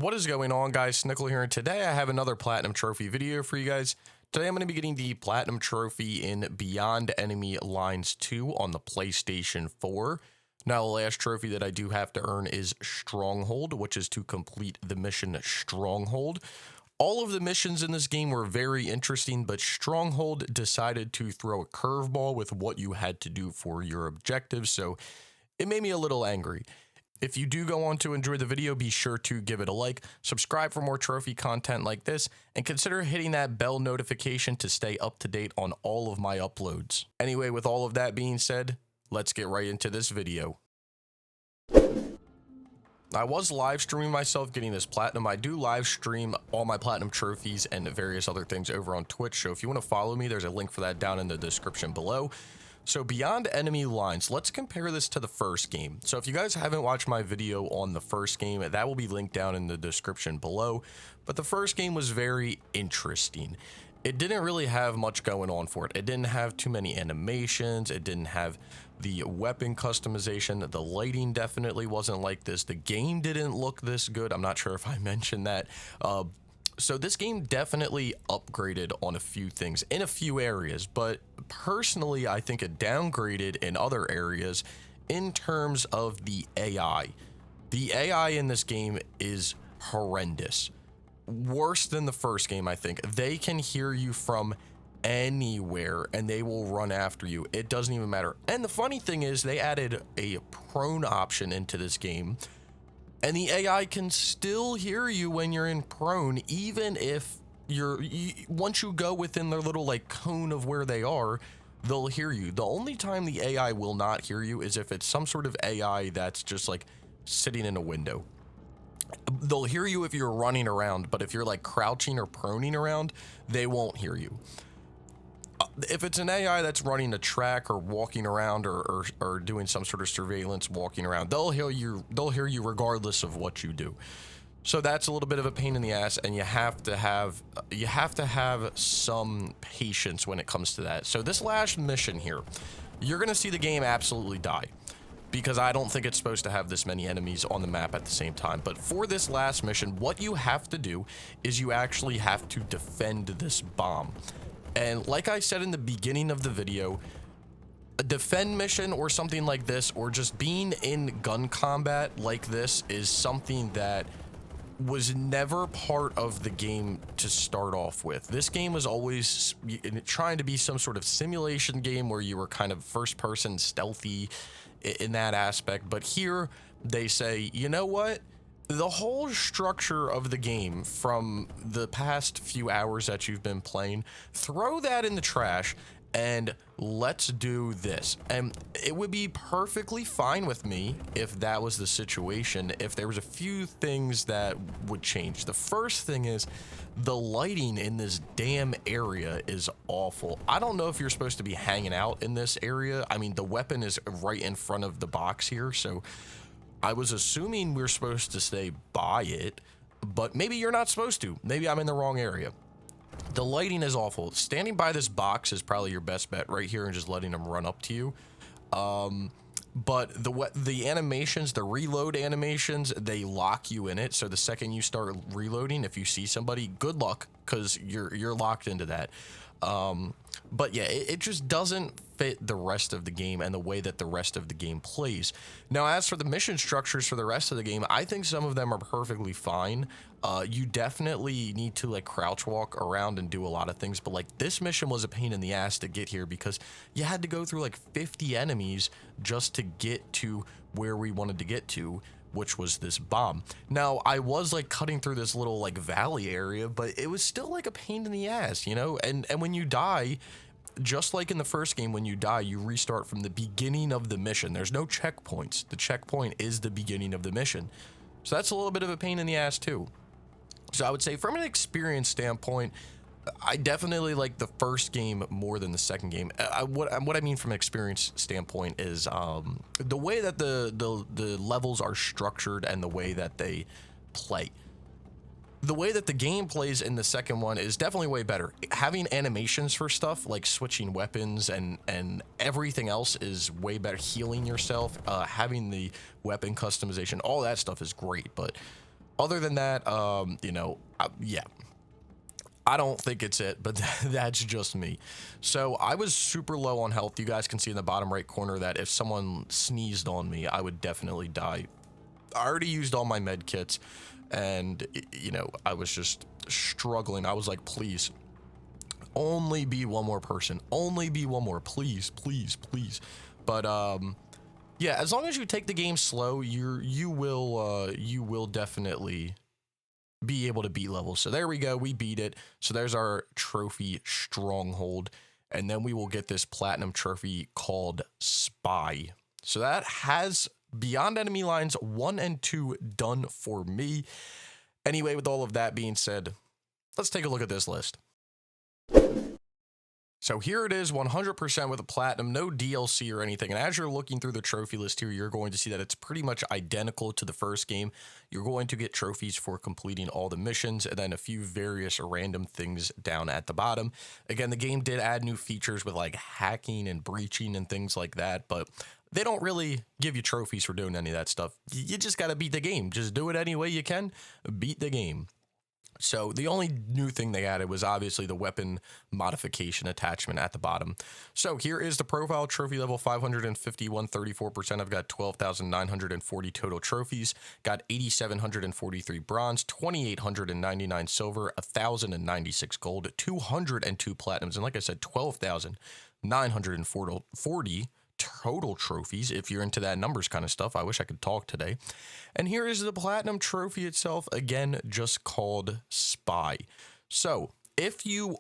What is going on, guys? Snickel here, and today I have another Platinum Trophy video for you guys. Today I'm going to be getting the Platinum Trophy in Beyond Enemy Lines 2 on the PlayStation 4. Now, the last trophy that I do have to earn is Stronghold, which is to complete the mission Stronghold. All of the missions in this game were very interesting, but Stronghold decided to throw a curveball with what you had to do for your objectives, so it made me a little angry. If you do go on to enjoy the video, be sure to give it a like, subscribe for more trophy content like this, and consider hitting that bell notification to stay up to date on all of my uploads. Anyway, with all of that being said, let's get right into this video. I was live streaming myself getting this platinum. I do live stream all my platinum trophies and various other things over on Twitch, so if you want to follow me, there's a link for that down in the description below. So Beyond Enemy Lines, let's compare this to the first game. So if you guys haven't watched my video on the first game, that will be linked down in the description below. But the first game was very interesting. It didn't really have much going on for it. It didn't have too many animations. It didn't have the weapon customization. The lighting definitely wasn't like this. The game didn't look this good. I'm not sure if I mentioned that. So this game definitely upgraded on a few things in a few areas, but personally, I think it downgraded in other areas in terms of the AI. The AI in this game is horrendous. Worse than the first game, I think. They can hear you from anywhere and they will run after you. It doesn't even matter. And the funny thing is they added a prone option into this game. And the AI can still hear you when you're in prone, even if once you go within their little like cone of where they are, they'll hear you. The only time the AI will not hear you is if it's some sort of AI that's just like sitting in a window. They'll hear you if you're running around, but if you're like crouching or proning around, they won't hear you. If it's an AI that's running a track or walking around or doing some sort of surveillance walking around, they'll hear you regardless of what you do. So that's a little bit of a pain in the ass, and you have to have some patience when it comes to that. So this last mission here, you're going to see the game absolutely die, because I don't think it's supposed to have this many enemies on the map at the same time. But for this last mission, what you have to do is you actually have to defend this bomb. And like I said in the beginning of the video, a defend mission or something like this, or just being in gun combat like this, is something that was never part of the game to start off with. This game was always trying to be some sort of simulation game where you were kind of first person stealthy in that aspect. But here they say, you know what? The whole structure of the game from the past few hours that you've been playing, throw that in the trash and let's do this. And it would be perfectly fine with me if that was the situation, if there was a few things that would change. The first thing is the lighting in this damn area is awful. I don't know if you're supposed to be hanging out in this area. I mean, the weapon is right in front of the box here, so I was assuming we're supposed to stay by it, but maybe you're not supposed to. Maybe I'm in the wrong area. The lighting is awful. Standing by this box is probably your best bet right here and just letting them run up to you. But the animations, the reload animations, they lock you in it. So the second you start reloading, if you see somebody, good luck, because you're locked into that. But yeah, it just doesn't fit the rest of the game and the way that the rest of the game plays. Now, as for the mission structures for the rest of the game, I think some of them are perfectly fine. You definitely need to like crouch walk around and do a lot of things, but like this mission was a pain in the ass to get here because you had to go through like 50 enemies just to get to where we wanted to get to, which was this bomb. Now, I was like cutting through this little like valley area, but it was still like a pain in the ass, you know? And when you die, just like in the first game, when you die, you restart from the beginning of the mission. There's no checkpoints. The checkpoint is the beginning of the mission. So that's a little bit of a pain in the ass too. So I would say from an experience standpoint, I definitely like the first game more than the second game. What I mean from an experience standpoint is the way that the levels are structured and the way that they play. The way that the game plays in the second one is definitely way better. Having animations for stuff like switching weapons and everything else is way better. Healing yourself, having the weapon customization, all that stuff is great. But Other than that, yeah. I don't think it's it, but that's just me. So I was super low on health. You guys can see in the bottom right corner that if someone sneezed on me, I would definitely die. I already used all my med kits, and, I was just struggling. I was like, please, only be one more person. Only be one more. Please, please, please. But, yeah, as long as you take the game slow, you will definitely be able to beat levels. So there we go, we beat it. So there's our trophy, Stronghold, and then we will get this platinum trophy called Spy. So that has Beyond Enemy Lines 1 and 2 done for me. Anyway, with all of that being said, let's take a look at this list. So here it is, 100% with a platinum, no DLC or anything. And as you're looking through the trophy list here, you're going to see that it's pretty much identical to the first game. You're going to get trophies for completing all the missions and then a few various random things down at the bottom. Again, the game did add new features with like hacking and breaching and things like that, but they don't really give you trophies for doing any of that stuff. You just got to beat the game. Just do it any way you can. Beat the game. So the only new thing they added was obviously the weapon modification attachment at the bottom. So here is the profile trophy level 551, 34%. I've got 12,940 total trophies, got 8,743 bronze, 2,899 silver, 1,096 gold, 202 platinums, and like I said, 12,940 total trophies. If you're into that numbers kind of stuff, I wish I could talk today. And here is the platinum trophy itself, again, just called Spy. So if you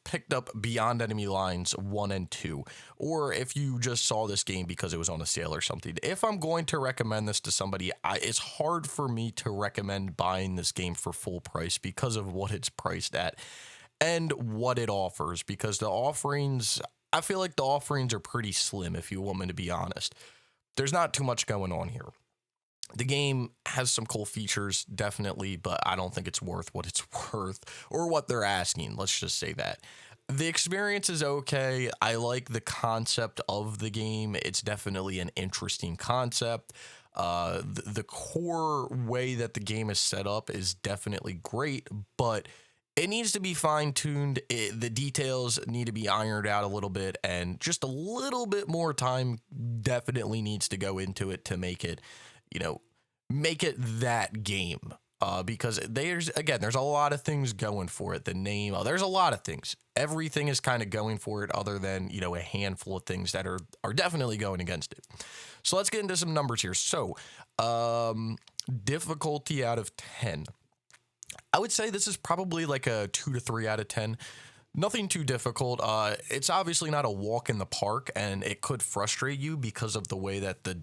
picked up Beyond Enemy Lines 1 and 2, or if you just saw this game because it was on a sale or something, if I'm going to recommend this to somebody, it's hard for me to recommend buying this game for full price because of what it's priced at and what it offers, because the offerings, I feel like the offerings are pretty slim, if you want me to be honest. There's not too much going on here. The game has some cool features, definitely, but I don't think it's worth what it's worth or what they're asking. Let's just say that. The experience is okay. I like the concept of the game. It's definitely an interesting concept. The core way that the game is set up is definitely great, but it needs to be fine-tuned. The details need to be ironed out a little bit, and just a little bit more time definitely needs to go into it to make it, make it that game. Because there's a lot of things going for it. The name, there's a lot of things. Everything is kind of going for it other than, a handful of things that are definitely going against it. So let's get into some numbers here. So, difficulty out of 10. I would say this is probably like a 2 to 3 out of 10. Nothing too difficult. It's obviously not a walk in the park, and it could frustrate you because of the way that the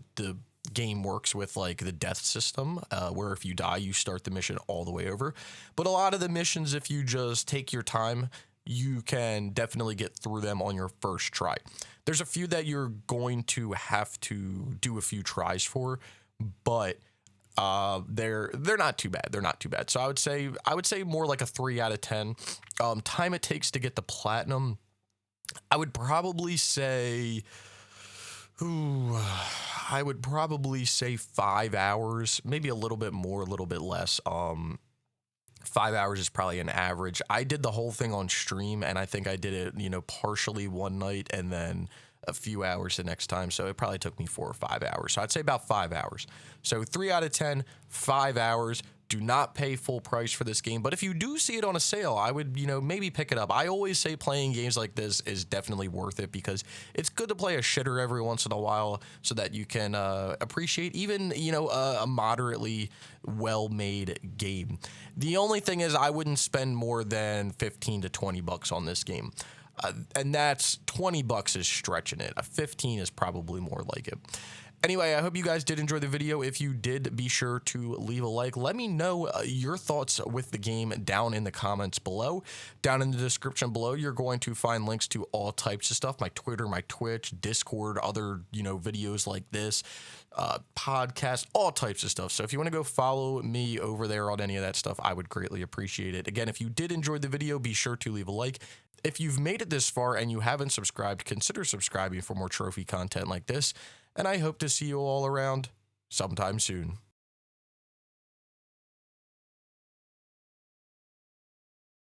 game works with like the death system, where if you die, you start the mission all the way over. But a lot of the missions, if you just take your time, you can definitely get through them on your first try. There's a few that you're going to have to do a few tries for, but they're not too bad. They're not too bad. So I would say more like a 3 out of 10. Time it takes to get the platinum, I would probably say 5 hours, maybe a little bit more, a little bit less. 5 hours is probably an average. I did the whole thing on stream, and I think I did it, partially one night and then a few hours the next time. So it probably took me 4 or 5 hours. So I'd say about 5 hours. So 3 out of 10, 5 hours. Do not pay full price for this game. But if you do see it on a sale, I would, maybe pick it up. I always say playing games like this is definitely worth it because it's good to play a shitter every once in a while so that you can appreciate even, a moderately well-made game. The only thing is I wouldn't spend more than 15 to 20 bucks on this game. And that's 20 bucks is stretching it. A 15 is probably more like it. Anyway, I hope you guys did enjoy the video. If you did, be sure to leave a like. Let me know your thoughts with the game down in the comments below. Down in the description below, you're going to find links to all types of stuff. My Twitter, my Twitch, Discord, other, videos like this, podcasts, all types of stuff. So if you want to go follow me over there on any of that stuff, I would greatly appreciate it. Again, if you did enjoy the video, be sure to leave a like. If you've made it this far and you haven't subscribed, consider subscribing for more trophy content like this. And I hope to see you all around sometime soon.